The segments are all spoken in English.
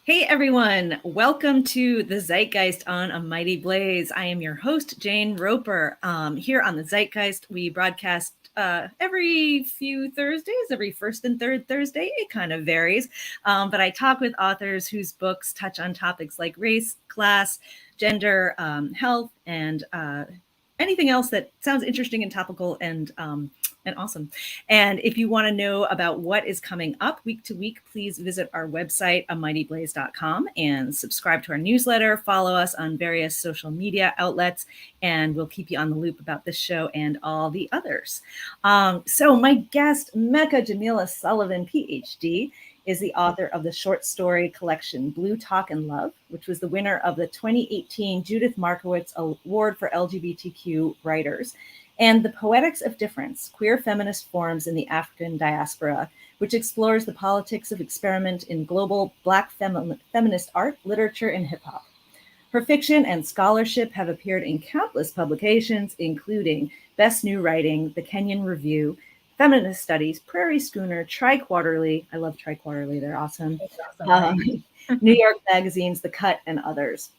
Hey everyone, welcome to the Zeitgeist on A Mighty Blaze. I am your host, Jane Roper. Here on the Zeitgeist, we broadcast every few Thursdays, every first and third Thursday. It kind of varies, but I talk with authors whose books touch on topics like race, class, gender, health, and anything else that sounds interesting and topical and awesome. And if you want to know about what is coming up week to week, please visit our website, amightyblaze.com, and subscribe to our newsletter. Follow us on various social media outlets, and we'll keep you on the loop about this show and all the others. So my guest, Mecca Jamilah Sullivan, PhD, is the author of the short story collection Blue Talk and Love, which was the winner of the 2018 Judith Markowitz Award for LGBTQ Writers, and The Poetics of Difference, Queer Feminist Forms in the African Diaspora, which explores the politics of experiment in global Black feminist art, literature, and hip-hop. Her fiction and scholarship have appeared in countless publications, including Best New Writing, The Kenyon Review, Feminist Studies, Prairie Schooner, Tri-Quarterly. I love Tri-Quarterly, they're awesome. New York Magazine's The Cut, and others.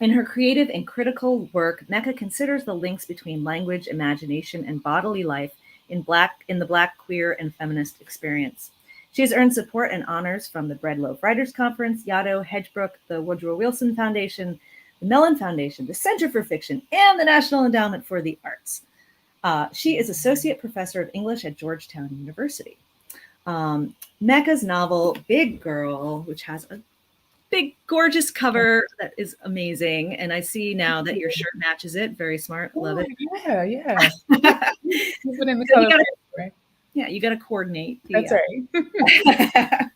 In her creative and critical work, Mecca considers the links between language, imagination, and bodily life in the Black, queer, and feminist experience. She has earned support and honors from the Breadloaf Writers Conference, Yaddo, Hedgebrook, the Woodrow Wilson Foundation, the Mellon Foundation, the Center for Fiction, and the National Endowment for the Arts. She is Associate Professor of English at Georgetown University. Mecca's novel, Big Girl, which has a big, gorgeous cover that is amazing. And I see now that your shirt matches it. Very smart. Love it. Yeah. You put in the color, right? Yeah, you got to coordinate. That's right.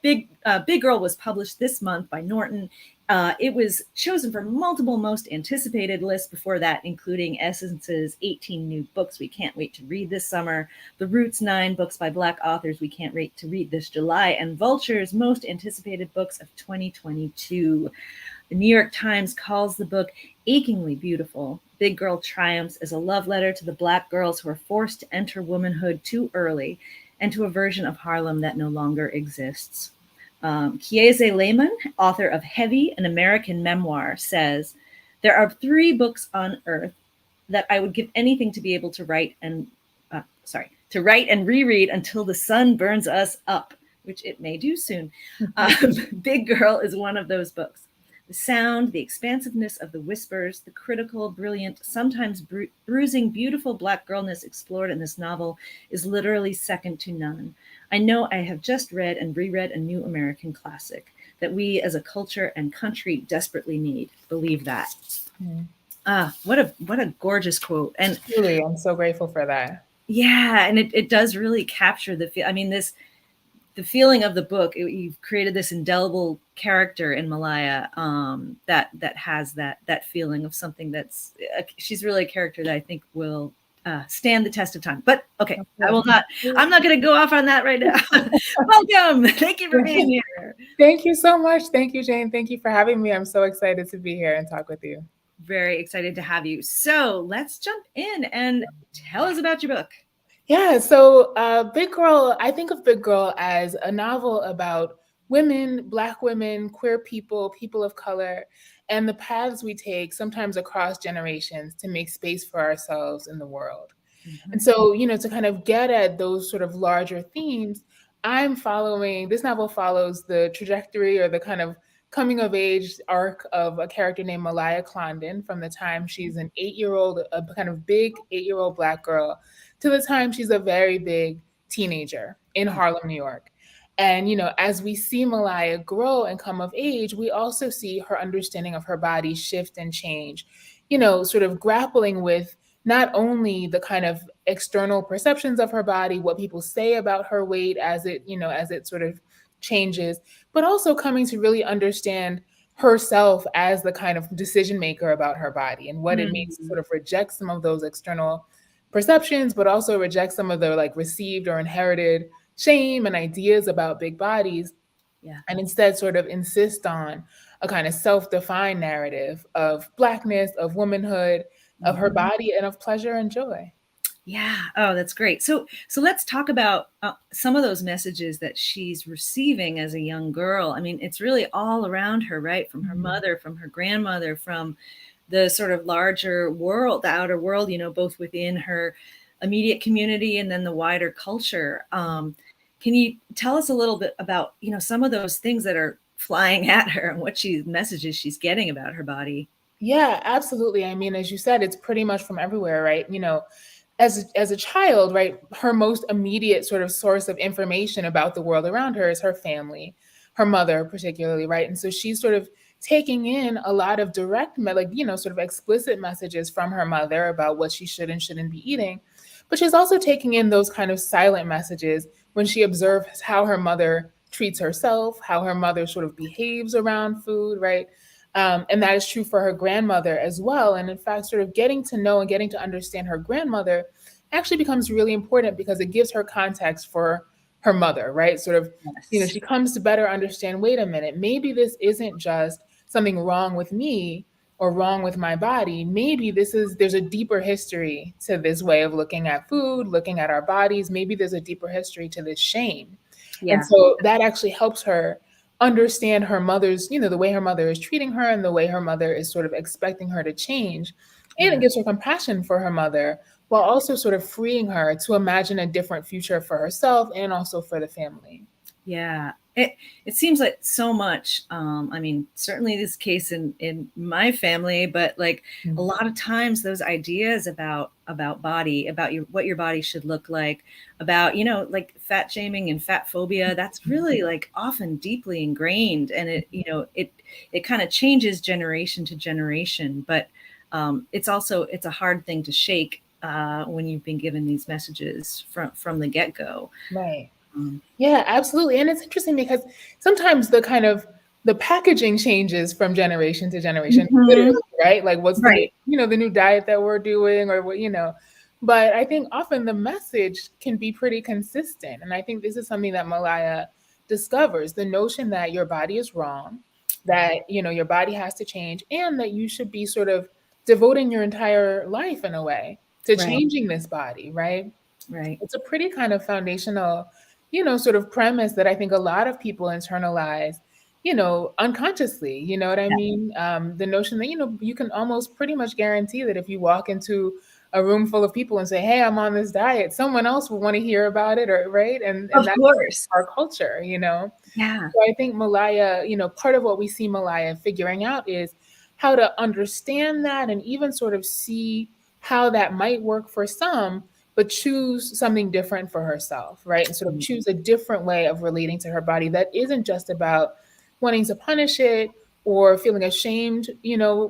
Big Girl was published this month by Norton. It was chosen for multiple most anticipated lists before that, including Essence's 18 new books we can't wait to read this summer, The Roots 9 books by Black authors we can't wait to read this July, and Vulture's most anticipated books of 2022. The New York Times calls the book achingly beautiful. Big Girl triumphs as a love letter to the Black girls who are forced to enter womanhood too early and to a version of Harlem that no longer exists. Kiese Lehman, author of Heavy, an American memoir, says, "There are 3 books on earth that I would give anything to be able to write and reread until the sun burns us up," which it may do soon. Big Girl is one of those books. The sound, the expansiveness of the whispers, the critical, brilliant, sometimes bruising, beautiful Black girlness explored in this novel is literally second to none. I know I have just read and reread a new American classic that we as a culture and country desperately need. Believe that. What a gorgeous quote. And truly, I'm so grateful for that. Yeah, and it does really capture the feeling of the book. You've created this indelible character in Malaya that has that feeling of something that's she's really a character that I think will stand the test of time. But okay, I'm not going to go off on that right now. Welcome. Thank you for being here. Thank you so much. Thank you, Jane. Thank you for having me. I'm so excited to be here and talk with you. Very excited to have you. So let's jump in and tell us about your book. Yeah, so Big Girl, I think of Big Girl as a novel about women, Black women, queer people, people of color, and the paths we take sometimes across generations to make space for ourselves in the world. Mm-hmm. And so, to kind of get at those sort of larger themes, this novel follows the trajectory or the kind of coming of age arc of a character named Malaya Clondon from the time she's an 8-year-old, a kind of big 8-year-old Black girl, to the time she's a very big teenager in Harlem, New York. And, as we see Malaya grow and come of age, we also see her understanding of her body shift and change, sort of grappling with not only the kind of external perceptions of her body, what people say about her weight as it sort of changes, but also coming to really understand herself as the kind of decision maker about her body and what it means to sort of reject some of those external perceptions, but also reject some of the received or inherited shame and ideas about big bodies. Yeah. And instead sort of insist on a kind of self-defined narrative of Blackness, of womanhood, of her body, and of pleasure and joy. Yeah. Oh, that's great. So let's talk about some of those messages that she's receiving as a young girl. I mean, it's really all around her, right? From her mother, from her grandmother, from the sort of larger world, the outer world, both within her immediate community and then the wider culture. Can you tell us a little bit about, some of those things that are flying at her and what messages she's getting about her body? Yeah, absolutely. I mean, as you said, it's pretty much from everywhere, right? As a child, right, her most immediate sort of source of information about the world around her is her family, her mother particularly, right? And so she's sort of taking in a lot of direct, sort of explicit messages from her mother about what she should and shouldn't be eating. But she's also taking in those kind of silent messages when she observes how her mother treats herself, how her mother sort of behaves around food, right? And that is true for her grandmother as well. And in fact, sort of getting to know and getting to understand her grandmother actually becomes really important because it gives her context for her mother, right? Sort of, Yes. she comes to better understand, wait a minute, maybe this isn't just something wrong with me or wrong with my body. Maybe there's a deeper history to this way of looking at food, looking at our bodies. Maybe there's a deeper history to this shame. And Yeah. so that actually helps her understand her mother's, the way her mother is treating her and the way her mother is sort of expecting her to change. And it Yeah. gives her compassion for her mother while also sort of freeing her to imagine a different future for herself and also for the family. Yeah. It seems like so much. I mean, certainly this case in my family, but like a Mhm. lot of times those ideas about body, about what your body should look like, about, like fat shaming and fat phobia, that's really like often deeply ingrained. And it kind of changes generation to generation, but it's a hard thing to shake when you've been given these messages from the get-go. Right. Um, Yeah, absolutely. And it's interesting because sometimes the packaging changes from generation to generation, literally, Mhm. right? Like what's Right. the new diet that we're doing or what. But I think often the message can be pretty consistent. And I think this is something that Malaya discovers, the notion that your body is wrong, that, your body has to change, and that you should be sort of devoting your entire life in a way to Right. changing this body, right? Right. It's a pretty kind of foundational, sort of premise that I think a lot of people internalize, unconsciously. You know what I Yeah. mean? The notion that, you can almost pretty much guarantee that if you walk into a room full of people and say, hey, I'm on this diet, someone else will want to hear about it, or right. And Of that's course. our culture. Yeah. So I think Malaya, part of what we see Malaya figuring out is how to understand that and even sort of see how that might work for some, but choose something different for herself, right? And sort of Mm. choose a different way of relating to her body that isn't just about wanting to punish it or feeling ashamed,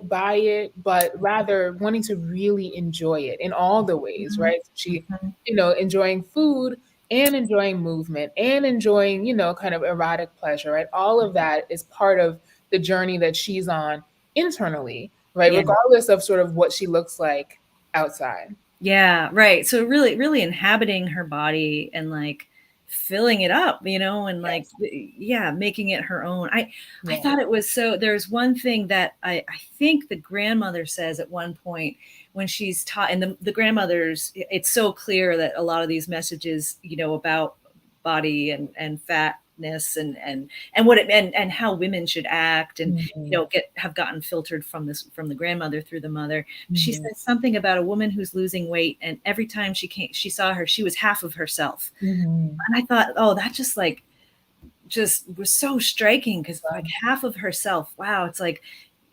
by it, but rather wanting to really enjoy it in all the ways, Mhm. right? She, Mhm. enjoying food and enjoying movement and enjoying, kind of erotic pleasure, right? All of that is part of the journey that she's on internally, right? Yeah. Regardless of sort of what she looks like outside. Yeah, right. So really, really inhabiting her body and like filling it up, and like Yes. yeah, making it her own. I Yeah. thought it was so. There's one thing that I think the grandmother says at one point when she's taught, and the grandmothers, it's so clear that a lot of these messages, about body and fatness and what it and how women should act and Mhm. have gotten filtered from the grandmother through the mother. She Mhm. said something about a woman who's losing weight, and every time she saw her, she was half of herself. Mhm. And I thought, oh, that just was so striking because like Wow. half of herself. Wow, it's like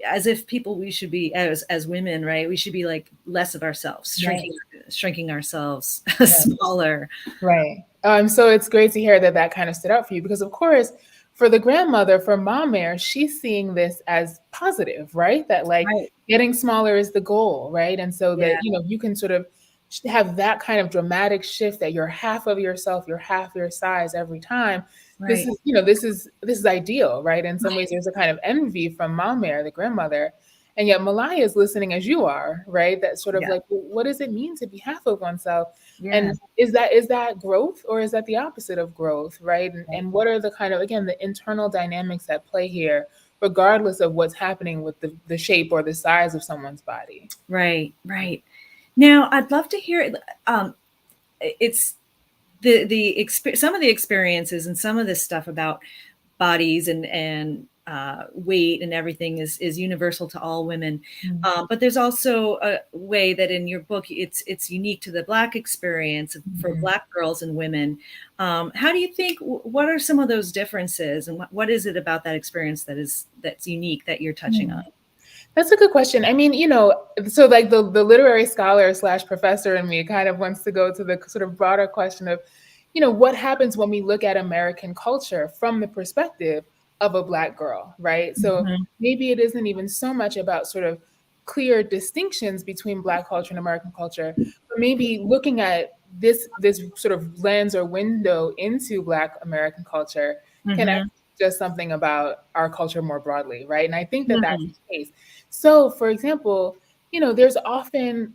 as if we should be as women, right? We should be like less of ourselves, Right. shrinking ourselves Right. smaller. Right. So it's great to hear that that kind of stood out for you because, of course, for the grandmother, for Mom Mare, she's seeing this as positive, right? That like Right. getting smaller is the goal, right? And so Yeah. that, you can sort of have that kind of dramatic shift that you're half of yourself, you're half your size every time. This Right. is, this is ideal, right? In some ways, there's a kind of envy from Mom Mare, the grandmother. And yet Malaya is listening as you are, right? That sort of Yeah. like, well, what does it mean to be half of oneself? Yeah. And is that growth or is that the opposite of growth, right? And what are the kind of, again, the internal dynamics at play here, regardless of what's happening with the shape or the size of someone's body? Right. Right. Now, I'd love to hear it's some of the experiences and some of this stuff about bodies and weight and everything is universal to all women. But there's also a way that in your book it's unique to the Black experience for Mhm. Black girls and women. How do you think? What are some of those differences, and what is it about that experience that's unique that you're touching on? Hmm. That's a good question. I mean, so like the literary scholar slash professor in me kind of wants to go to the sort of broader question of, what happens when we look at American culture from the perspective of a Black girl, right? So Mhm. maybe it isn't even so much about sort of clear distinctions between Black culture and American culture, but maybe looking at this sort of lens or window into Black American culture can Mhm. actually just something about our culture more broadly, right? And I think that that's Mhm. the case. So, for example, there's often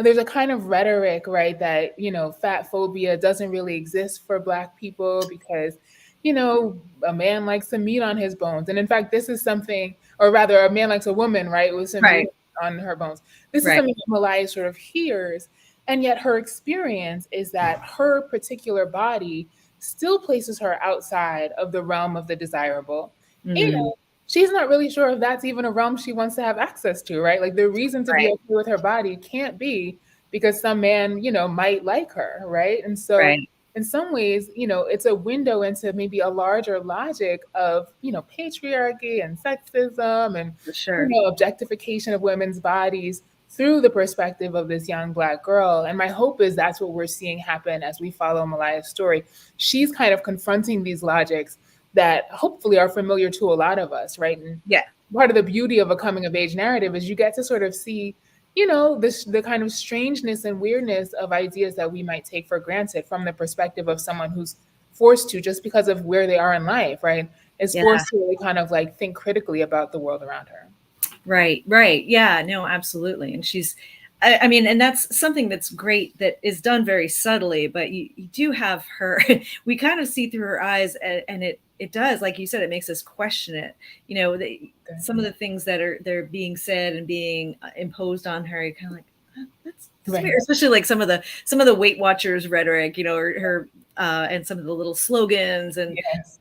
there's a kind of rhetoric, right, that fat phobia doesn't really exist for Black people because a man likes some meat on his bones, and in fact, this is something, or rather, a man likes a woman, right, with some meat Right. on her bones. This is Right. something that Malaya sort of hears, and yet her experience is that her particular body still places her outside of the realm of the desirable. Mm. She's not really sure if that's even a realm she wants to have access to, right? Like the reason to be Right. okay with her body can't be because some man, might like her, right? And so Right. in some ways, it's a window into maybe a larger logic of, patriarchy and sexism and, For sure. objectification of women's bodies through the perspective of this young Black girl. And my hope is that's what we're seeing happen as we follow Malaya's story. She's kind of confronting these logics that hopefully are familiar to a lot of us, right? And Yeah. part of the beauty of a coming of age narrative is you get to sort of see, the kind of strangeness and weirdness of ideas that we might take for granted from the perspective of someone who's forced to, just because of where they are in life, right? Is Yeah. forced to really kind of like think critically about the world around her. Right, right. Yeah, no, absolutely. And I mean, and that's something that's great that is done very subtly, but you do have her, we kind of see through her eyes, and it does, like you said, it makes us question it. Some of the things that they're being said and being imposed on her, you're kind of like, "Huh, that's weird," Right. especially like some of the Weight Watchers rhetoric, her and some of the little slogans Yes.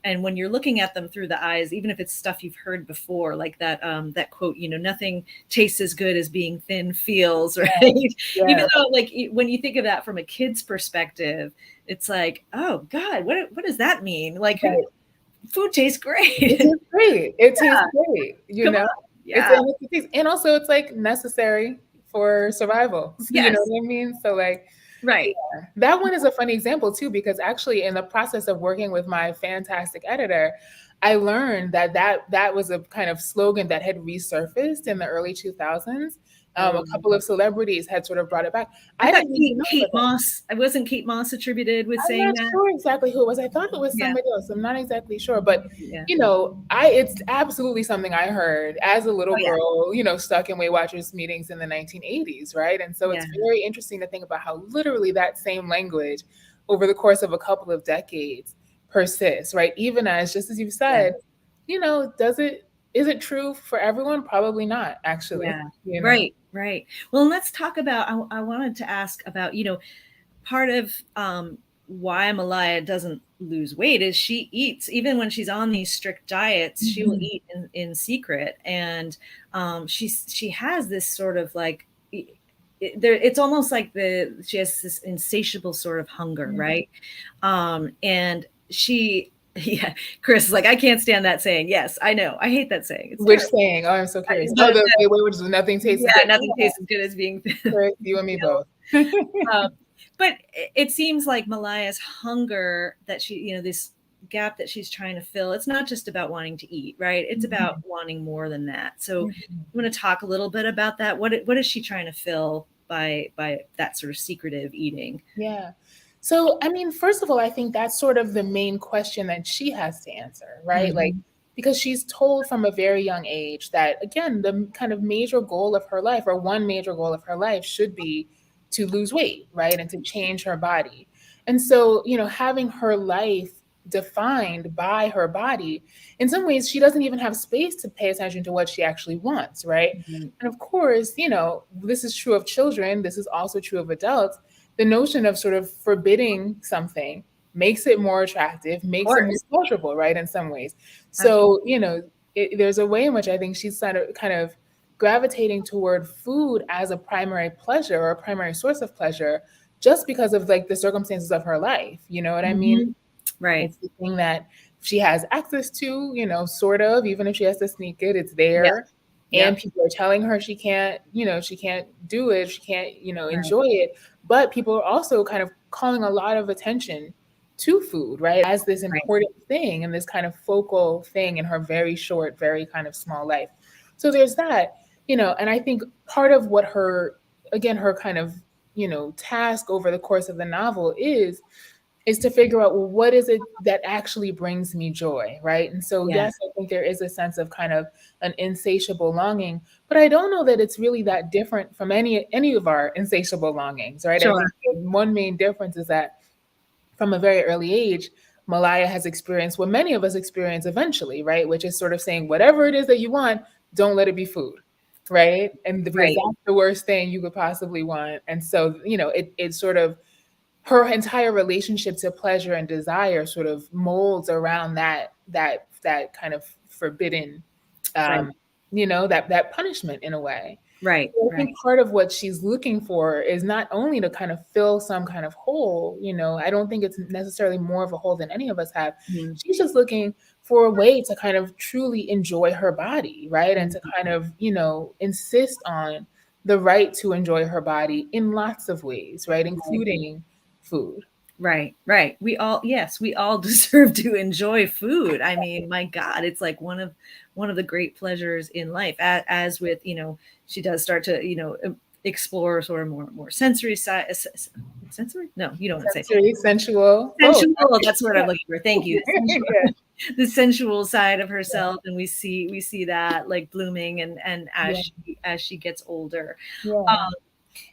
and when you're looking at them through the eyes, even if it's stuff you've heard before, like that quote, nothing tastes as good as being thin feels, right? Yeah. Even Yeah. though, like, when you think of that from a kid's perspective, it's like, oh God, what does that mean? Like, Right. food tastes It great. tastes great. It tastes Yeah, great. come on, It's yeah, and and also it's like necessary for survival. You know yes, what I mean? So like right, that one is a funny example too, because actually in the process of working with my fantastic editor, I learned that was a kind of slogan that had resurfaced in the early 2000s. A oh. couple of celebrities had sort of brought it back. I I thought didn't Kate, even know Kate about that. Moss. I wasn't Kate Moss attributed with I'm saying not that. sure exactly who it was. I thought it was Yeah, somebody else. I'm not exactly sure, but yeah, I it's absolutely something I heard as a little oh yeah, girl, stuck in Weight Watchers meetings in the 1980s, right? And so yeah, it's very interesting to think about how literally that same language over the course of a couple of decades persists, right? Even as, just as you yeah. said, does it is it true for everyone? Probably not, actually. Yeah. Right, right. Well, let's talk about, I wanted to ask about, part of why Malaya doesn't lose weight is she eats, even when she's on these strict diets, she will Mhm. eat in secret. And she has this sort of like, it's almost like she has this insatiable sort of hunger, Mhm. right? And she, yeah, Chris is like, I can't stand that saying. Yes, I know. I hate that saying. It's Which terrible. saying? Oh, I'm so curious. Oh, The, the way which is nothing tastes as yeah, good. nothing tastes as good as being thin. Chris, you and me both. Um, but it seems like Malaya's hunger that this gap that she's trying to fill, it's not just about wanting to eat, right? It's about Mhm. wanting more than that. So Mhm. I'm going to talk a little bit about that. What is she trying to fill by that sort of secretive eating? Yeah. So, I mean, first of all, I think that's sort of the main question that she has to answer, right? Like, Mm-hmm. because she's told from a very young age that, again, the kind of major goal of her life, or one major goal of her life, should be to lose weight, right? And to change her body. And so, having her life defined by her body. In some ways, she doesn't even have space to pay attention to what she actually wants, right? Mhm. And of course, this is true of children, this is also true of adults. The notion of sort of forbidding something makes it more attractive, Of makes it more course. pleasurable, right? In some ways. Absolutely. So, there's a way in which I think she's kind of gravitating toward food as a primary pleasure or a primary source of pleasure just because of like the circumstances of her life. You know what I mean? Mhm. Right. It's the thing that she has access to, sort of, even if she has to sneak it, it's Yeah. there. And Yep. people are telling her she can't do it, she can't, Right. enjoy it. But people are also kind of calling a lot of attention to food, right? As this Right. important thing and this kind of focal thing in her very short, very kind of small life. So there's that, and I think part of what her kind of, task over the course of the novel is to figure out, well, what is it that actually brings me joy, right? And so, Yeah. yes, I think there is a sense of kind of an insatiable longing, but I don't know that it's really that different from any of our insatiable longings, right? I Sure. think the one main difference is that from a very early age, Malaya has experienced what many of us experience eventually, right? Which is sort of saying, whatever it is that you want, don't let it be food, right? And because Right. that's the worst thing you could possibly want. And so, it sort of her entire relationship to pleasure and desire sort of molds around that kind of forbidden Right. um that punishment in a way. Right. So I Right. think part of what she's looking for is not only to kind of fill some kind of hole, I don't think it's necessarily more of a hole than any of us have. Mhm. She's just looking for a way to kind of truly enjoy her body, right? And to Mhm. kind of, insist on the right to enjoy her body in lots of ways, right? Right. Including food. Right, right. Yes, we all deserve to enjoy food. I mean, my God, it's like one of the great pleasures in life. As with, she does start to, explore sort of more sensory side. Sensory? No, you don't want to say Sensory, sensual, both. sensual. That's what I'm looking for. Thank you. Yeah. The sensual side of herself, and we see that like blooming and Yeah. as she gets older. Yeah.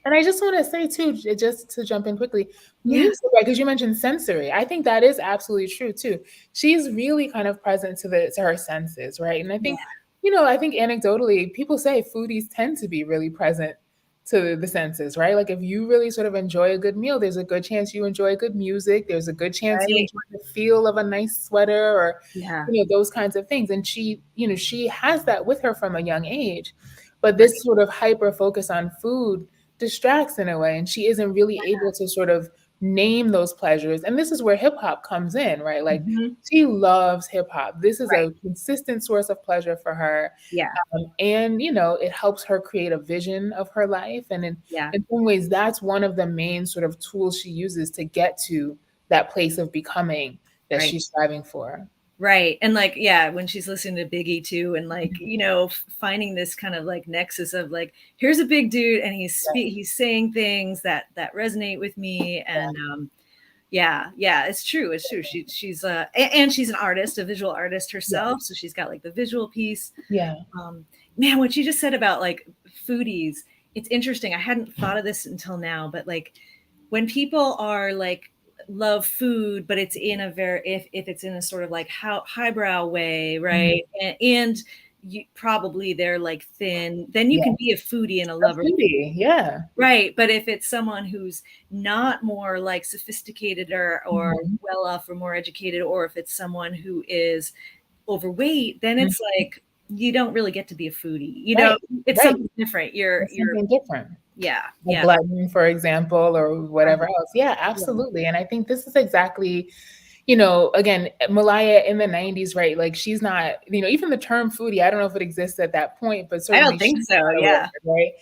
And I just want to say too, just to jump in quickly, Yeah, music, right? Because you mentioned sensory. I think that is absolutely true too. She's really kind of present to her senses, right? And I yeah, think, I think anecdotally, people say foodies tend to be really present to the senses, right? Like if you really sort of enjoy a good meal, there's a good chance you enjoy good music. There's a good chance you right. enjoy the feel of a nice sweater or, Yeah, those kinds of things. And she has that with her from a young age. But this right. sort of hyper focus on food distracts in a way, and she isn't really able to sort of name those pleasures. And this is where hip hop comes in, right? Like Hmm. she loves hip hop. This is Right. a consistent source of pleasure for her. Yeah, And it helps her create a vision of her life. And yeah. in some ways, that's one of the main sort of tools she uses to get to that place of becoming that Right. she's striving for. Right. And like, yeah, when she's listening to Biggie too, and like, finding this kind of like nexus of like, here's a big dude and he's saying things that resonate with me. And yeah, yeah, it's true. It's true. And she's an artist, a visual artist Yeah. herself. So she's got like the visual piece. Yeah. Um, Man, what you just said about like foodies, it's interesting. I hadn't thought of this until now, but like when people are like love food, but it's in a very if it's in a sort of like how highbrow way, Mhm. right? And you probably they're like thin, then you Yeah. can be a foodie and a A lover. foodie. Yeah. Right. But if it's someone who's not more like sophisticated or Mhm. well off or more educated, or if it's someone who is overweight, then Mhm. it's like you don't really get to be a foodie. Right. It's Right. something different. You're It's you're something different. yeah, A yeah. glutton, for example, or Right. whatever else. Yeah, Yeah. absolutely. And I think this is exactly, again, Malaya in the 90s, right? Like she's not, even the term foodie, I don't know if it exists at that point, but I don't certainly think she's so. not aware, Yeah. right?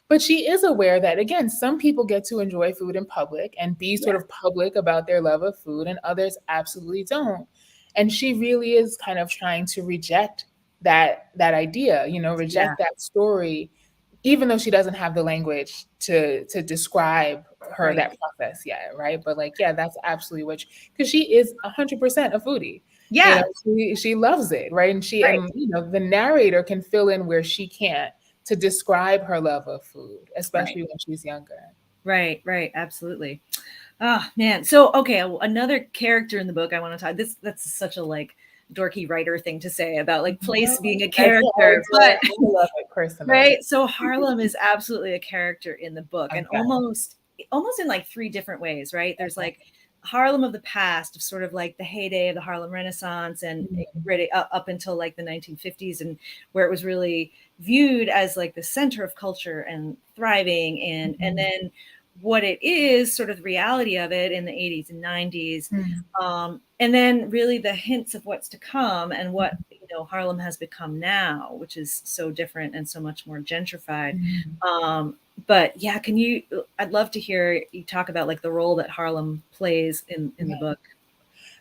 But she is aware that, again, some people get to enjoy food in public and be sort Yeah. of public about their love of food, and others absolutely don't. And she really is kind of trying to reject that idea, Yeah. reject that story, even though she doesn't have the language to describe her Right. that process yet, right? But like, yeah, that's absolutely because she is 100% a foodie. Yeah. She loves it, right? And Right. the narrator can fill in where she can't to describe her love of food, Right. especially when she's younger. Right. Right. Absolutely. Oh man. So okay, another character in the book I want to talk. That's such a like dorky writer thing to say about like place being a character, but I love it personally. right. So Harlem is absolutely a character in the book, and Okay. almost in like three different ways, right? There's like Harlem of the past, of sort of like the heyday of the Harlem Renaissance, and Mhm. really up until like the 1950s, and where it was really viewed as like the center of culture and thriving, and Mhm. then what it is, sort of the reality of it in the 80s and 90s, Mhm. and then really the hints of what's to come and what Harlem has become now, which is so different and so much more gentrified. Mhm. Um, but yeah, I'd love to hear you talk about like the role that Harlem plays in the book.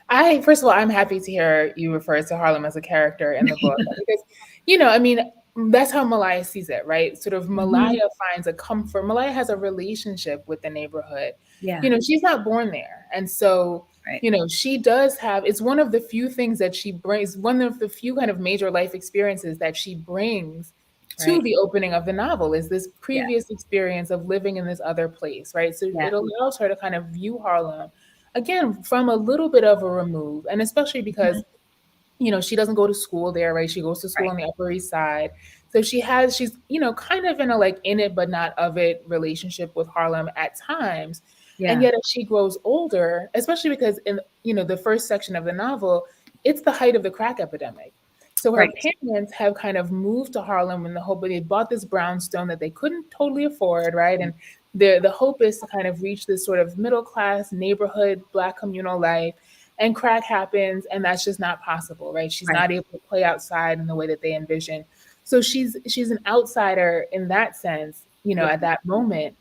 I first of all, I'm happy to hear you refer to Harlem as a character in the book because, I mean, that's how Malaya sees it, right? Sort of Mhm. Malaya finds a comfort. Malaya has a relationship with the neighborhood. Yeah, She's not born there, and so right, she does have. It's one of the few things that she brings. One of the few kind of major life experiences that she brings to right. the opening of the novel is this Yeah, previous experience of living in this other place, right? So yeah. it allows her to kind of view Harlem again from a little bit of a remove, and especially because Mhm. she doesn't go to school there, right? She goes to school Right. on the Upper East Side. So she's kind of in a like in it but not of it relationship with Harlem at times. And Yeah, yet as she grows older, especially because in the first section of the novel, it's the height of the crack epidemic. So her right. parents have kind of moved to Harlem in the hope, but they bought this brownstone that they couldn't totally afford, right? And the hope is to kind of reach this sort of middle class neighborhood Black communal life, and crack happens, and that's just not possible, right? She's Right. not able to play outside in the way that they envision. So she's an outsider in that sense, Yeah, at that moment.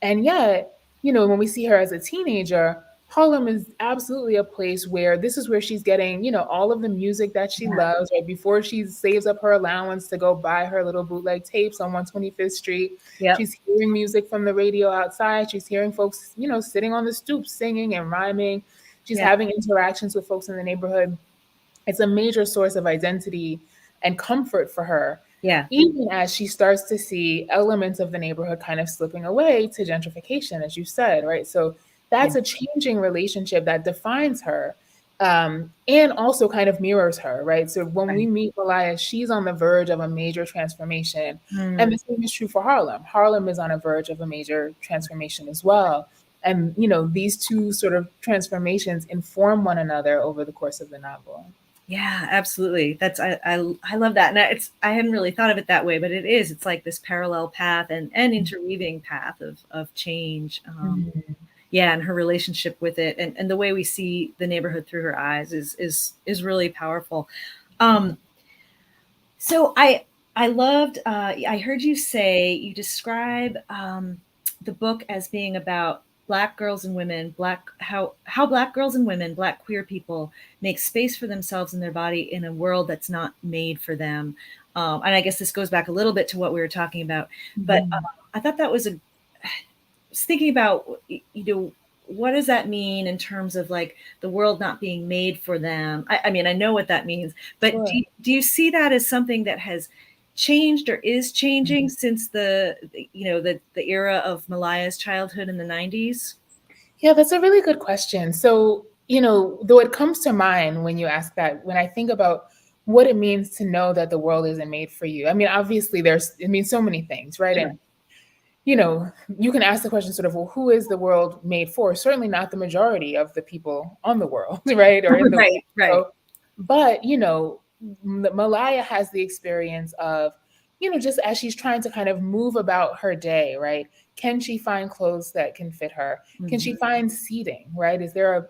And yet, when we see her as a teenager, Harlem is absolutely a place where this is where she's getting, all of the music that she yeah, loves, right? Before she saves up her allowance to go buy her little bootleg tapes on 125th Street, yep, she's hearing music from the radio outside. She's hearing folks, sitting on the stoop singing and rhyming. She's yeah, having interactions with folks in the neighborhood. It's a major source of identity and comfort for her, yeah, even as she starts to see elements of the neighborhood kind of slipping away to gentrification, as you said, right? So yeah, that's a changing relationship that defines her, and also kind of mirrors her, right? So when we right. meet Malaya, she's on the verge of a major transformation. And Mm. the same is true for Harlem. Harlem is on a verge of a major transformation as well. And, these two sort of transformations inform one another over the course of the novel. Yeah, absolutely. I love that. And I hadn't really thought of it that way, but it is. It's like this parallel path and interweaving path of change. Mhm. Yeah, and her relationship with it, and the way we see the neighborhood through her eyes is really powerful. Um, so I loved. I heard you say you describe the book as being about Black girls and women, Black how Black girls and women, Black queer people make space for themselves and their body in a world that's not made for them. And I guess this goes back a little bit to what we were talking about, but Mhm. I thought that was a was thinking about what does that mean in terms of like the world not being made for them. I mean, I know what that means, but Sure. do you see that as something that has changed or is changing since the era of Malaya's childhood in the 90s? Yeah, that's a really good question. So, though it comes to mind when you ask that, when I think about what it means to know that the world isn't made for you. I mean, obviously it means so many things, right? Sure. And, you can ask the question sort of, well, who is the world made for? Certainly not the majority of the people on the world, right? Or in the world. Right, right, So, but, Malaya has the experience of, just as she's trying to kind of move about her day, right? Can she find clothes that can fit her? Can she hmm, find seating, right? Is there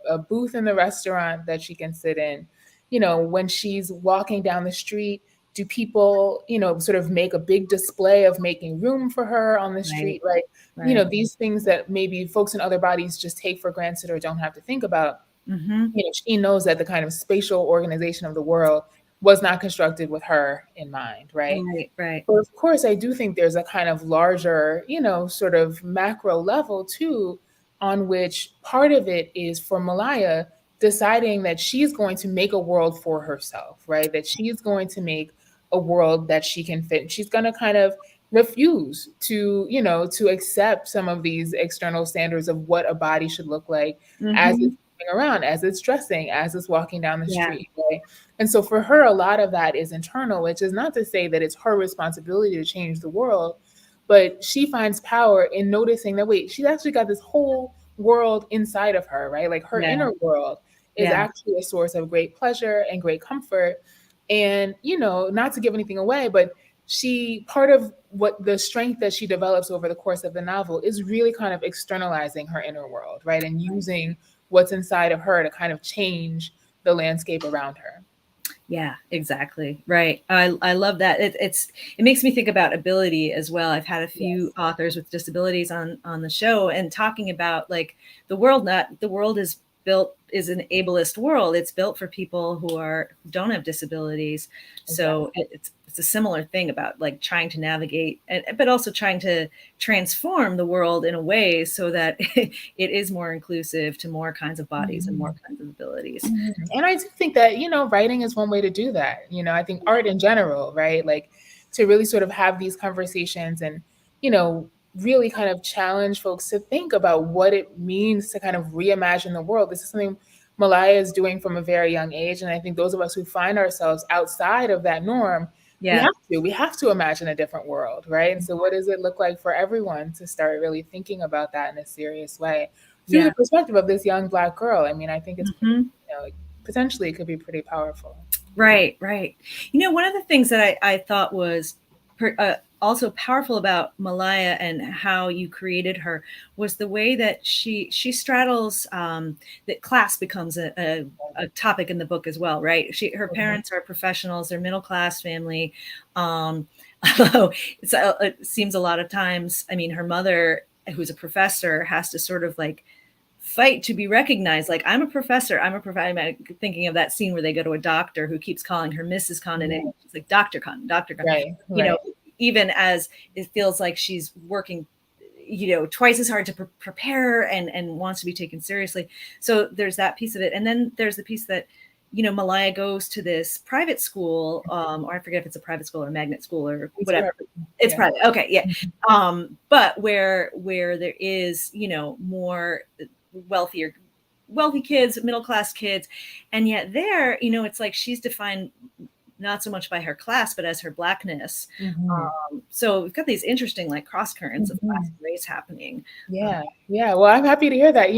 a booth in the restaurant that she can sit in? When she's walking down the street, do people, sort of make a big display of making room for her on the right, street, right? right, These things that maybe folks in other bodies just take for granted or don't have to think about. hmm, She knows that the kind of spatial organization of the world was not constructed with her in mind, right? right, right, But of course, I do think there's a kind of larger, sort of macro level too, on which part of it is for Malaya deciding that she's going to make a world for herself, right? That she's going to make a world that she can fit. She's going to kind of refuse to, to accept some of these external standards of what a body should look like as Mm-hmm. it's moving around, as it's dressing, as it's walking down the Yeah. street. Right? And so for her, a lot of that is internal, which is not to say that it's her responsibility to change the world, but she finds power in noticing that, wait, she's actually got this whole world inside of her, right? Like her Yeah. inner world is Yeah. actually a source of great pleasure and great comfort. And, not to give anything away, but part of what the strength that she develops over the course of the novel is really kind of externalizing her inner world, right? And using what's inside of her to kind of change the landscape around her. Yeah, exactly. Right. I love that. It makes me think about ability as well. I've had a few Yes. authors with disabilities on the show, and talking about like the world is an ableist world. It's built for people who don't have disabilities. So Exactly. it's a similar thing about like trying to navigate, but also trying to transform the world in a way so that it is more inclusive to more kinds of bodies and more kinds of abilities. And I do think that, writing is one way to do that. I think art in general, right? Like to really sort of have these conversations and, really kind of challenge folks to think about what it means to kind of reimagine the world. This is something Malaya is doing from a very young age. And I think those of us who find ourselves outside of that norm, Yeah. we have to imagine a different world, right? And so what does it look like for everyone to start really thinking about that in a serious way through Yeah. the perspective of this young Black girl? I mean, I think it's pretty, Mhm. potentially it could be pretty powerful. Right, right. One of the things that I thought was also powerful about Malaya and how you created her was the way that she straddles that class becomes a topic in the book as well, right? Her parents are professionals, they're middle class family. Although it seems a lot of times, I mean, her mother, who's a professor, has to sort of like fight to be recognized. Like, I'm a professor. I'm thinking of that scene where they go to a doctor who keeps calling her Mrs. Condon, and she's like, Dr. Condon, Dr. Condon. Right. Even as it feels like she's working, twice as hard to prepare and wants to be taken seriously. So there's that piece of it. And then there's the piece that, Malaya goes to this private school, or I forget if it's a private school or magnet school or whatever. It's private. Okay. Yeah. But where there is, more wealthy kids, middle-class kids. And yet there, it's like she's defined not so much by her class, but as her Blackness. So we've got these interesting like cross currents of class and race happening. Yeah. Well, I'm happy to hear that.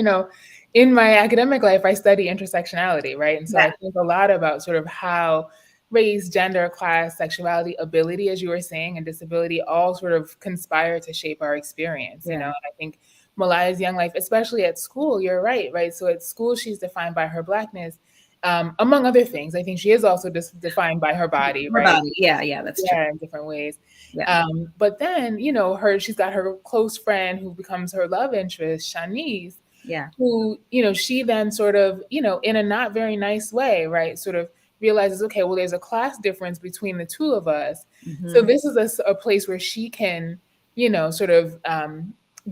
In my academic life, I study intersectionality, right? And so I think a lot about sort of how race, gender, class, sexuality, ability, as you were saying, and disability all sort of conspire to shape our experience, and I think Malaya's young life, especially at school, you're right? So at school, she's defined by her Blackness, among other things. I think she is also defined by her body, Her right? body. Yeah, that's true. In different ways. Yeah. But then, she's got her close friend who becomes her love interest, Shanice, who, she then sort of, in a not very nice way, right, sort of realizes, okay, well, there's a class difference between the two of us. So this is a place where she can, sort of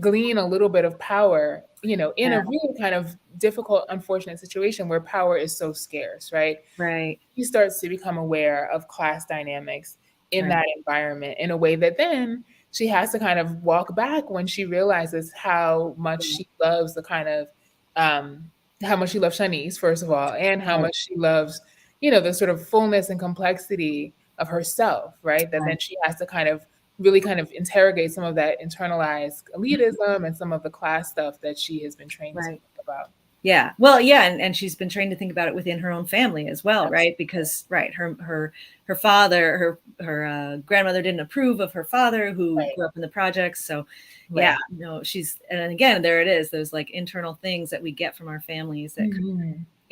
glean a little bit of power, in a really kind of difficult, unfortunate situation where power is so scarce, right? Right. She starts to become aware of class dynamics in that environment in a way that then she has to kind of walk back when she realizes how much she loves the kind of how much she loves Shanice, first of all, and how much she loves, the sort of fullness and complexity of herself, right? That then she has to kind of really kind of interrogate some of that internalized elitism and some of the class stuff that she has been trained to think about. Yeah. Well, yeah, and she's been trained to think about it within her own family as well, right? Because her father, her grandmother didn't approve of her father who grew up in the projects. So yeah, she's, and again, there it is, those like internal things that we get from our families that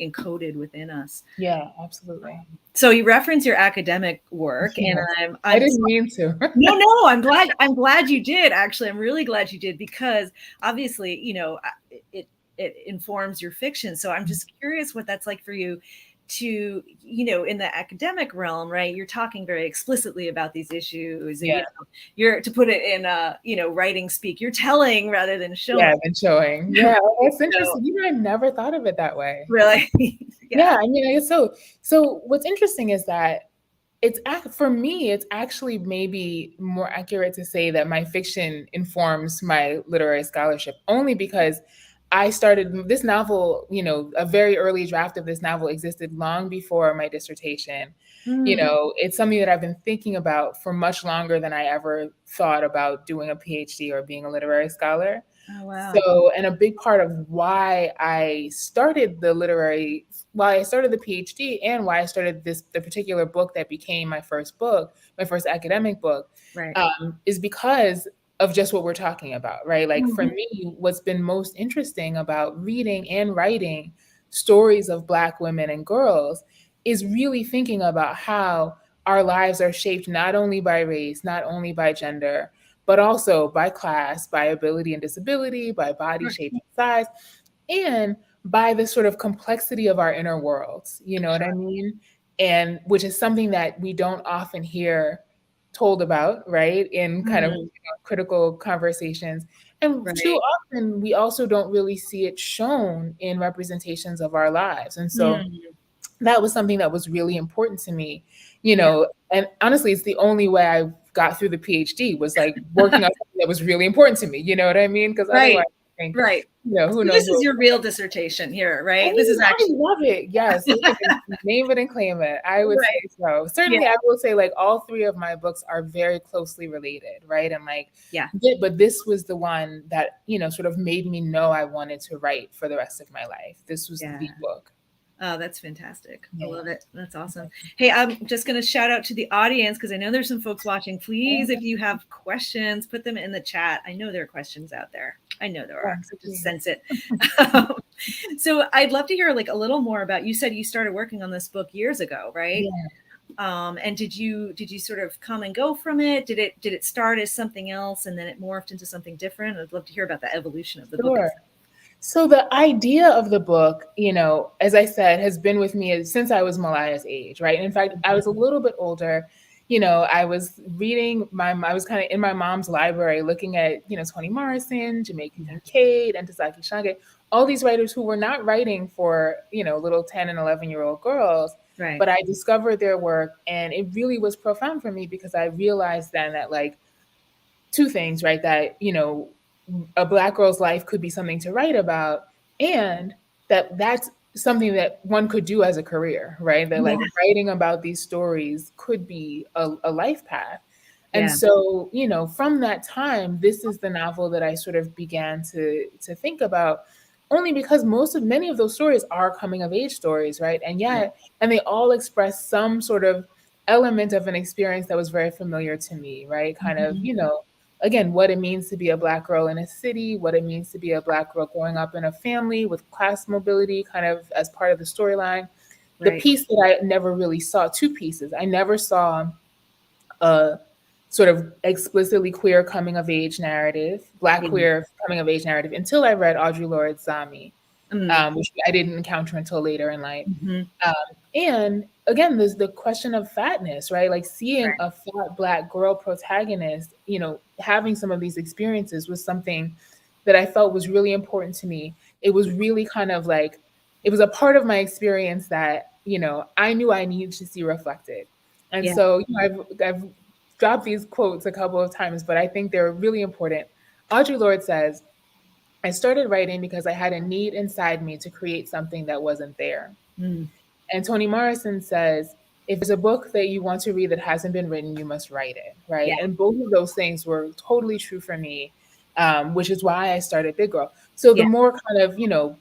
encoded within us. Yeah, absolutely. So you reference your academic work, and I didn't mean to. No, I'm glad you did. Actually, I'm really glad you did, because obviously, it informs your fiction. So I'm just curious what that's like for you to, in the academic realm, right? You're talking very explicitly about these issues. And, you're, to put it in, writing speak, you're telling rather than showing. Yeah, than showing. Yeah, that's interesting. I never thought of it that way. Really? Yeah, I mean, so what's interesting is that for me, it's actually maybe more accurate to say that my fiction informs my literary scholarship, only because I started this novel, a very early draft of this novel existed long before my dissertation. It's something that I've been thinking about for much longer than I ever thought about doing a PhD or being a literary scholar. Oh, wow. So, and a big part of why I started the PhD, and why I started the particular book that became my first book, my first academic book, Right. is because of just what we're talking about, right? Like for Mhm. me, what's been most interesting about reading and writing stories of Black women and girls is really thinking about how our lives are shaped not only by race, not only by gender, but also by class, by ability and disability, by body Sure. shape and size, and by the sort of complexity of our inner worlds. You know what I mean? And which is something that we don't often hear told about, right? In kind of Mhm. critical conversations. And too Right. often, we also don't really see it shown in representations of our lives. And so Mm. that was something that was really important to me, Yeah. and honestly, it's the only way I got through the PhD was like working on something that was really important to me. You know what I mean? Because otherwise, Right. I think, Right. who So knows this is what. your real dissertation here, I right? This mean, is I actually love it. Yes, name it and claim it. I would say right. so. Yeah. Certainly, I will say like all three of my books are very closely related, right? And like, Yeah. but this was the one that sort of made me know I wanted to write for the rest of my life. This was Yeah. the book. Oh, that's fantastic. I Yeah. love it. That's awesome. Hey, I'm just going to shout out to the audience because I know there's some folks watching. Please, if you have questions, put them in the chat. I know there are questions out there. I know there are. I just sense it. So I'd love to hear like a little more about, you said you started working on this book years ago, right? Yeah. And did you sort of come and go from it? Did it start as something else and then it morphed into something different? I'd love to hear about the evolution of the book Sure. itself. So the idea of the book, as I said, has been with me since I was Malaya's age, right? And in fact, I was a little bit older. I was reading I was kind of in my mom's library looking at, Toni Morrison, Jamaica Kincaid, Ntozake Shange, all these writers who were not writing for, little 10 and 11-year-old girls. Right. But I discovered their work, and it really was profound for me because I realized then that, like, two things, right? That, a Black girl's life could be something to write about, and that's something that one could do as a career, right? That like Yeah. writing about these stories could be a life path. And Yeah. so, from that time, this is the novel that I sort of began to think about, only because many of those stories are coming of age stories, right? Right. And they all express some sort of element of an experience that was very familiar to me, right? Kind of, Mhm. again, what it means to be a Black girl in a city, what it means to be a Black girl growing up in a family with class mobility kind of as part of the storyline. The Right. piece that I never really saw, two pieces. I never saw a sort of explicitly queer coming of age narrative, Black Yeah. queer coming of age narrative, until I read Audre Lorde's Zami, Mm. which I didn't encounter until later in life. Mhm. Um, and again, there's the question of fatness, right? Like seeing Right. a fat Black girl protagonist, having some of these experiences was something that I felt was really important to me. It was really kind of like, it was a part of my experience that, I knew I needed to see reflected. And Yeah. so, I've dropped these quotes a couple of times, but I think they're really important. Audre Lorde says, I started writing because I had a need inside me to create something that wasn't there. Mm. And Toni Morrison says, if there's a book that you want to read that hasn't been written, you must write it, right? Yeah. And both of those things were totally true for me, which is why I started Big Girl. So the Yeah. more kind of,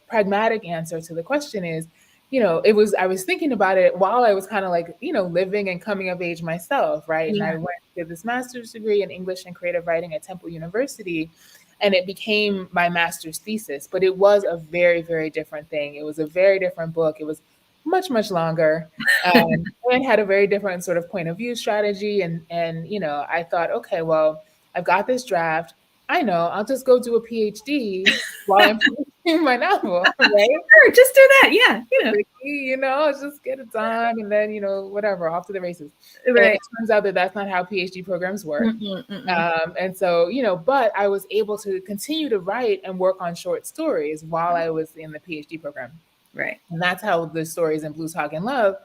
pragmatic answer to the question is, I was thinking about it while I was kind of like, living and coming of age myself, right? And Yeah. I went to this master's degree in English and creative writing at Temple University, and it became my master's thesis, but it was a very, very different thing. It was a very different book. It was much, much longer, and had a very different sort of point of view strategy. And I thought, okay, well, I've got this draft. I know, I'll just go do a PhD while I'm finishing my novel, right? Sure, just do that. Yeah. Just get it done, and then whatever, off to the races. And Right. it turns out that that's not how PhD programs work. Mm-mm, mm-mm. And so, but I was able to continue to write and work on short stories while I was in the PhD program. Right. And that's how the stories in Blue Talk and Love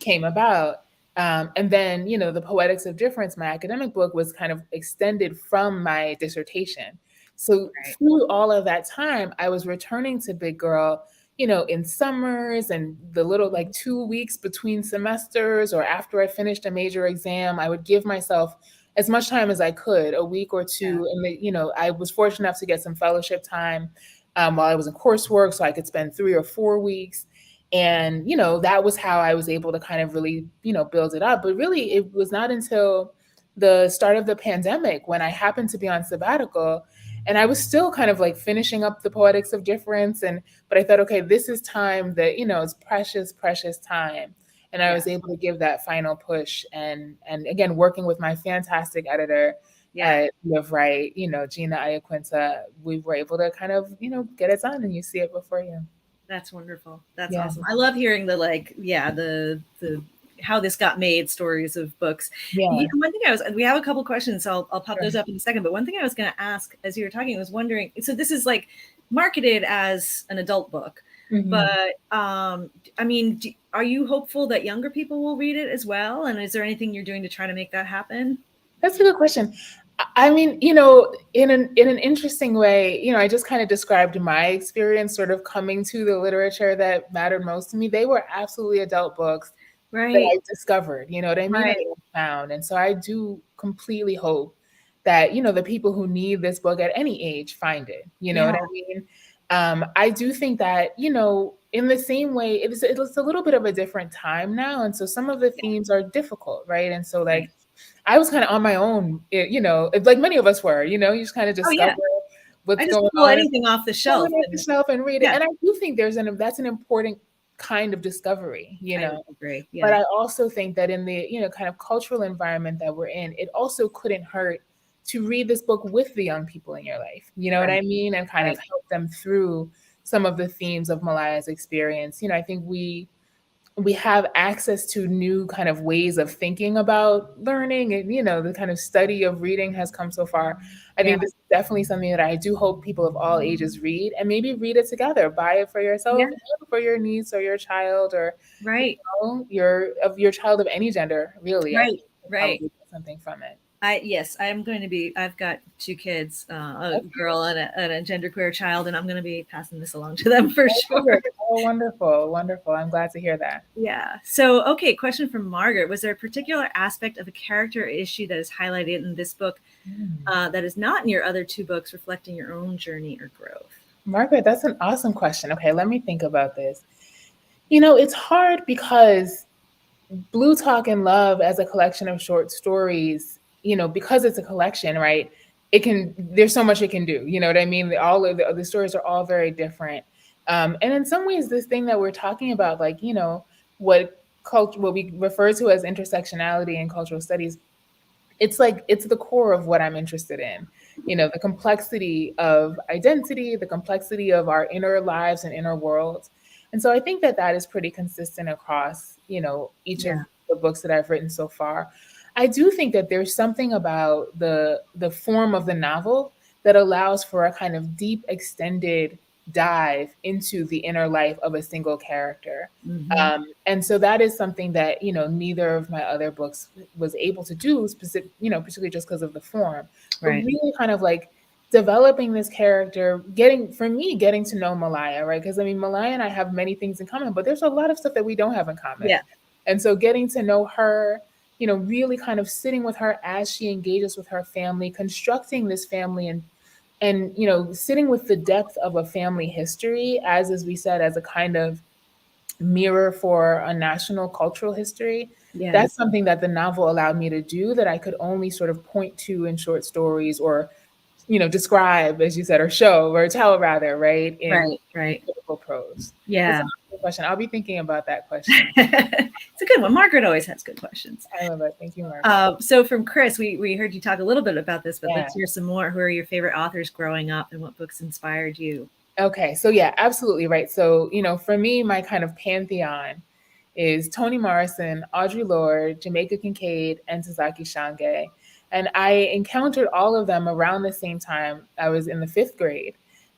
came about. And then, the Poetics of Difference, my academic book, was kind of extended from my dissertation. So Right. through all of that time, I was returning to Big Girl, in summers and the little like 2 weeks between semesters, or after I finished a major exam, I would give myself as much time as I could, a week or Yeah. two. And, I was fortunate enough to get some fellowship time while I was in coursework, so I could spend 3 or 4 weeks. And, that was how I was able to kind of really, build it up. But really, it was not until the start of the pandemic when I happened to be on sabbatical, and I was still kind of like finishing up the Poetics of Difference. But I thought, okay, this is time that, it's precious, precious time. And I Yeah. was able to give that final push. And again, working with my fantastic editor Yeah. at Live Right, Gina Ayaquinta, we were able to kind of, get it done, and you see it before you. That's wonderful. That's Yeah. awesome. I love hearing the the how this got made stories of books. Yeah. One thing we have a couple questions, so I'll pop Sure. those up in a second. But one thing I was going to ask as you were talking, I was wondering. So this is like marketed as an adult book, Mhm. but I mean, are you hopeful that younger people will read it as well? And is there anything you're doing to try to make that happen? That's a good question. I mean, in an interesting way, I just kind of described my experience sort of coming to the literature that mattered most to me. They were absolutely adult books that Right. I discovered, you know what I mean? And Right. that I found. And so I do completely hope that, the people who need this book at any age find it. You know Yeah. what I mean? I do think that, in the same way, it's a little bit of a different time now. And so some of the Yeah. themes are difficult, right? And so Right. like I was kind of on my own, like many of us were, you just kind of Oh discover yeah. what's I just going pull on and anything off the pull shelf it off the and shelf and read it. yeah, And I do think that's an important kind of discovery, I would agree. But Yeah. I also think that in the, kind of cultural environment that we're in, it also couldn't hurt to read this book with the young people in your life. You know what Right. I mean? And kind of Right. help them through some of the themes of Malaya's experience. I think we have access to new kind of ways of thinking about learning, and the kind of study of reading has come so far. I Yeah. think this is definitely something that I do hope people of all ages read, and maybe read it together, buy it for Yeah. yourself and for your niece or your child, or Right. your child of any gender, really. I Right. think you'll Right. probably get something from it. Yes, I'm going to be. I've got two kids, a Okay. girl and a genderqueer child, and I'm going to be passing this along to them for Oh, sure. perfect. Oh, wonderful, wonderful. I'm glad to hear that. Yeah. So, okay, question from Margaret: was there a particular aspect of a character or issue that is highlighted in this book Mm. that is not in your other two books, reflecting your own journey or growth? Margaret, that's an awesome question. Okay, let me think about this. It's hard because Blue Talk and Love as a collection of short stories, because it's a collection, right? There's so much it can do. You know what I mean? All of the stories are all very different. And in some ways, this thing that we're talking about, like, what we refer to as intersectionality in cultural studies, it's the core of what I'm interested in. The complexity of identity, the complexity of our inner lives and inner worlds. And so I think that that is pretty consistent across, each of Yeah. the books that I've written so far. I do think that there's something about the form of the novel that allows for a kind of deep, extended dive into the inner life of a single character. Hmm. And so that is something that, neither of my other books was able to do, particularly just because of the form, but Right. really kind of like developing this character, getting to know Malaya, right? Because I mean, Malaya and I have many things in common, but there's a lot of stuff that we don't have in common. Yeah. And so getting to know her, really kind of sitting with her as she engages with her family, constructing this family, and sitting with the depth of a family history, as we said, as a kind of mirror for a national cultural history. Yeah. That's something that the novel allowed me to do that I could only sort of point to in short stories, or describe, as you said, or show or tell, rather, right, in Right. Right. typical prose. That's Yeah. a good question. I'll be thinking about that question. It's a good one. Margaret always has good questions. I love it. Thank you, Margaret. So from Chris, we heard you talk a little bit about this, but Yeah. let's hear some more. Who are your favorite authors growing up, and what books inspired you? Okay, so yeah, absolutely right. So, for me, my kind of pantheon is Toni Morrison, Audre Lorde, Jamaica Kincaid, and Sasaki Shange. And I encountered all of them around the same time. I was in the fifth grade.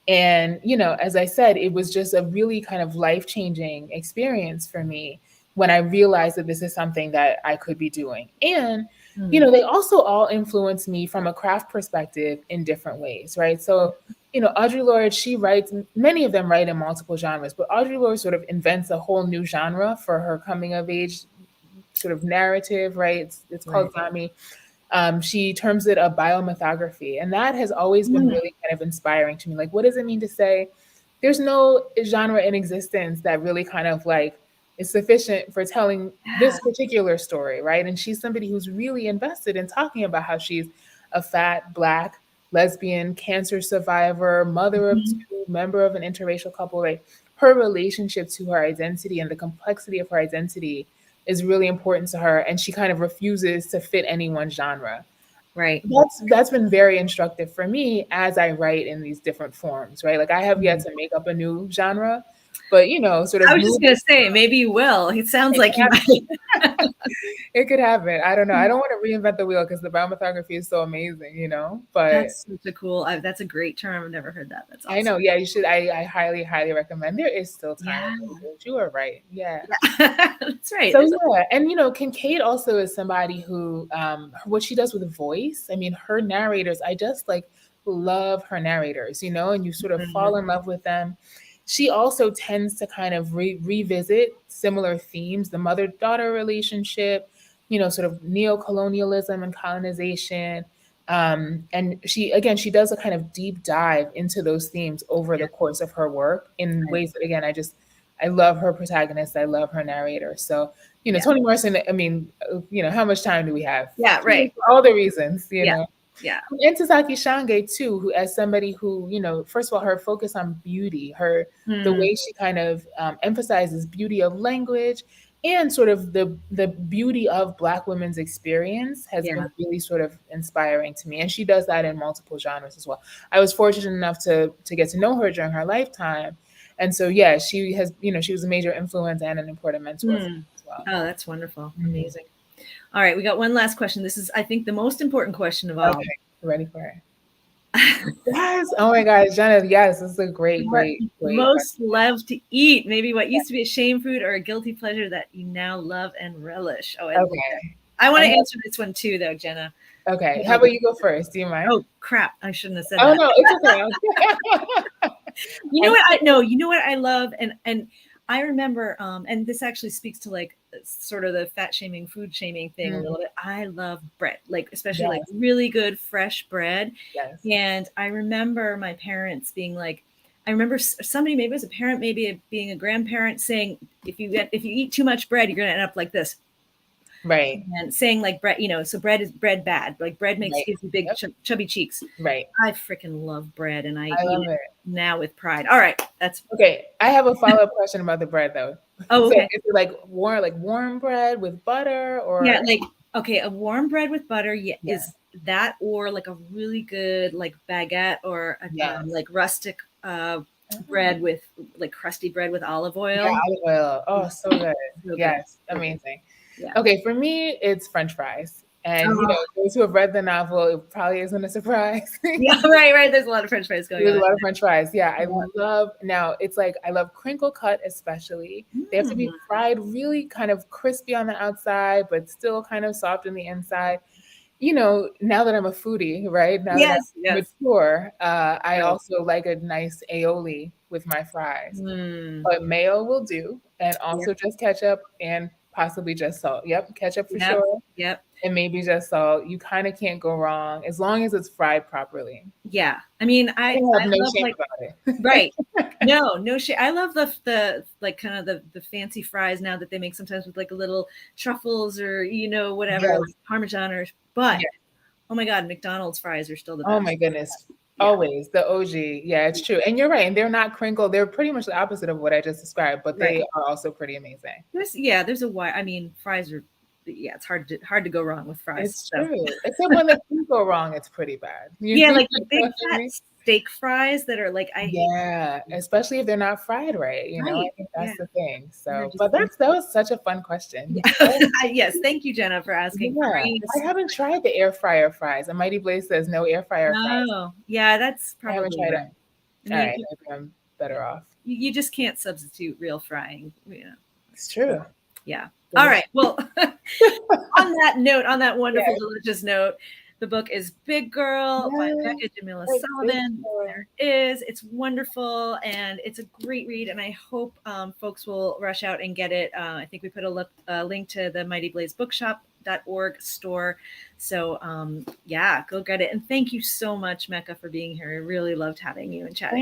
And, as I said, it was just a really kind of life-changing experience for me when I realized that this is something that I could be doing. And, Mm. they also all influence me from a craft perspective in different ways, right? So, Audre Lorde, she writes, many of them write in multiple genres, but Audre Lorde sort of invents a whole new genre for her coming of age sort of narrative, right? It's called Right. Zami. She terms it a biomythography. And that has always been Mm. really kind of inspiring to me. Like, what does it mean to say there's no genre in existence that really kind of like is sufficient for telling Yeah. this particular story, right? And she's somebody who's really invested in talking about how she's a fat, Black, lesbian, cancer survivor, mother of Mhm. two, member of an interracial couple, right? Her relationship to her identity and the complexity of her identity is really important to her, and she kind of refuses to fit any one genre. Right. That's been very instructive for me as I write in these different forms, right? Like I have yet Mm. to make up a new genre, but sort of I was just moving. gonna say, maybe you will. It sounds It like could you might. happen. It could happen. I don't know. I don't want to reinvent the wheel because the biomythography is so amazing. But That's such a cool. That's a great term. I've never heard that. That's I know, awesome. yeah, you should. I highly, highly recommend. There is still time Yeah. available. You are right. Yeah. Yeah. That's right. So There's yeah, and Kincaid also is somebody who, what she does with voice. I mean, her narrators. I just like love her narrators. And you sort of Mhm. fall in love with them. She also tends to kind of revisit similar themes: the mother-daughter relationship, sort of neo-colonialism and colonization. And she does a kind of deep dive into those themes over Yeah. the course of her work in Right. ways that, again, I love her protagonist. I love her narrator. So, Yeah. Toni Morrison, I mean, how much time do we have? Yeah. Right. For all the reasons. Yeah. Yeah. And Tazaki Shange too, who as somebody who, first of all, her focus on beauty, the Mm. way she kind of emphasizes beauty of language and sort of the beauty of Black women's experience has been Yeah. really sort of inspiring to me. And she does that in multiple genres as well. I was fortunate enough to get to know her during her lifetime. And so, yeah, she was a major influence and an important mentor for me Mm. as well. Oh, that's wonderful. Mhm. Amazing. All right, we got one last question. This is, I think, the most important question of all. Okay, ready for it. Yes. Oh my gosh, Jenna. Yes, this is a great, What great, you great most question. love to eat? Maybe what used to be a shame food or a guilty pleasure that you now love and relish. Oh, I love that. Okay. I I want to have, answer this one too, though, Jenna. okay. How about you go first? Do you mind? Oh crap! I shouldn't have said Oh that. no, it's okay. You know I what I no, you know what I love, and I remember, and this actually speaks to like sort of the fat shaming, food shaming thing a little bit. I love bread, like especially like yes, really good fresh bread. yes. And I remember my parents being like, I remember somebody, maybe it was a parent, maybe being a grandparent, saying, if you eat too much bread, you're gonna end up like this. Right, And saying like bread, so bread bad. Like bread right. gives you big Yep, chubby cheeks. right. I freaking love bread, and I I eat love it it. now with pride. All right, that's Okay, I have a follow-up question about the bread though. oh So okay. is it like warm bread with butter Yeah, or like okay, a warm bread with butter yeah, is that, or like a really good like baguette, or yes. like rustic Oh, bread with like crusty bread with olive yeah, oil. olive oil. Oh, so good. So good, Yes, so good. amazing. Yeah. Okay, for me, it's French fries. And Oh, those who have read the novel, it probably isn't a surprise. yeah, right, right. There's a lot of French fries going There's a on. lot of French fries. Yeah, I Yeah. love now it's like I love crinkle cut especially. They have to be Mm. fried really kind of crispy on the outside, but still kind of soft on the inside. Now that I'm a foodie, right? Now that Yes, I'm yes. mature, I Right. also like a nice aioli with my fries. Mm. But mayo will do, and Yep, also just ketchup and possibly just salt. Yep, ketchup for yep, sure, yep. and maybe just salt. You kind of can't go wrong as long as it's fried properly. Yeah. I mean, I have I no love shame like about right. it. No, no shit. I love the like kind of the fancy fries now that they make sometimes with like a little truffles, or whatever, like Yes, parmesan, or but yes. oh my god, McDonald's fries are still the Oh my best. goodness. Yeah. Always the OG. Yeah, it's true. And you're right. And they're not crinkled. They're pretty much the opposite of what I just described, but Right. they are also pretty amazing. There's a why. I mean, fries are yeah, it's hard to go wrong with fries. It's So true. Except when they do go wrong, it's pretty bad. You yeah, know like the big what I fat mean? steak fries that are like I hate. Yeah, especially if they're not fried right. I Right. think Yeah. that's the thing. And they're So, just but that was such a fun question. yeah. Yes, thank you, Jenna, for asking, for Yeah, bringing I us. haven't tried the air fryer fries. And Mighty Blaze says no air fryer fries. Oh, yeah, that's I haven't probably tried right. it. I All mean, right, maybe I'm better off. you just can't substitute real frying. It's true. Yeah. All right. Well, on that note, on that wonderful, delicious note, the book is Big Girl by Mecca Jamilah Sullivan. There it is. It's wonderful, and it's a great read, and I hope folks will rush out and get it. I think we put a link to the Mighty Blaze Bookshop.org store. So, yeah, go get it. And thank you so much, Mecca, for being here. I really loved having you and chatting.